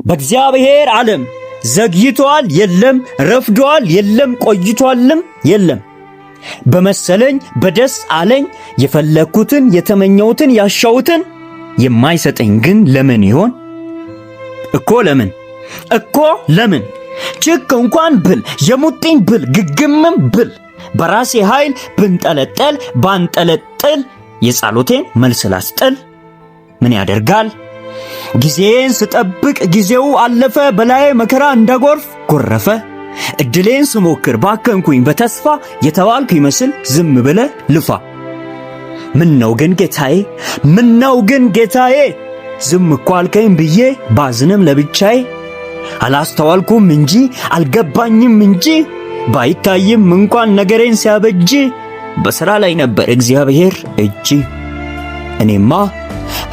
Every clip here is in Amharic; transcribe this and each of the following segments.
በእግዚአብሔር ዓለም ዘግይቷል የለም፣ ረፍዷል የለም፣ ቆይቷልም የለም። በመሰለኝ በደስ አለኝ የፈለግኩትን የተመኘሁትን ያሻሁትን የማይሰጠኝ ግን ለምን ይሆን? እኮ ለምን ችክ እንኳን ብል የሙጥኝ ብል ግግምም ብል በራሴ ኃይል ብንጠለጠል ባንጠለጥል የጸሎቴን መልስ ላስጥል ምን ያደርጋል? ጊዜን ስጠብቅ ጊዜው አለፈ፣ በላይ መከራ እንደጎርፍ ጎረፈ። እድሌን ስሞክር ባከንኩኝ በተስፋ የተባልኩ ይመስል ዝም ብለ ልፋ። ምነው ግን ጌታዬ ዝም እኮ አልከኝ ብዬ ባዝንም ለብቻዬ። አላስተዋልኩም እንጂ አልገባኝም እንጂ ባይታይም እንኳን ነገሬን ሲያበጅ በሥራ ላይ ነበር እግዚአብሔር እጅ።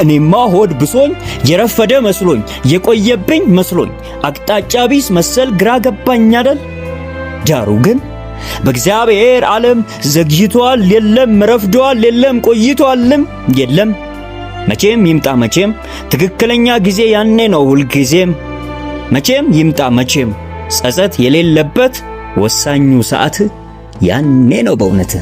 እኔማ ሆድ ብሶኝ የረፈደ መስሎኝ የቆየብኝ መስሎኝ አቅጣጫ ቢስ መሰል ግራ ገባኝ አይደል? ዳሩ ግን በእግዚአብሔር ዓለም ዘግይቷል የለም፣ ረፍዷል የለም፣ ቆይቷልም የለም። መቼም ይምጣ መቼም ትክክለኛ ጊዜ ያኔ ነው ሁልጊዜም። መቼም ይምጣ መቼም ጸጸት የሌለበት ወሳኙ ሰዓት ያኔ ነው በእውነት።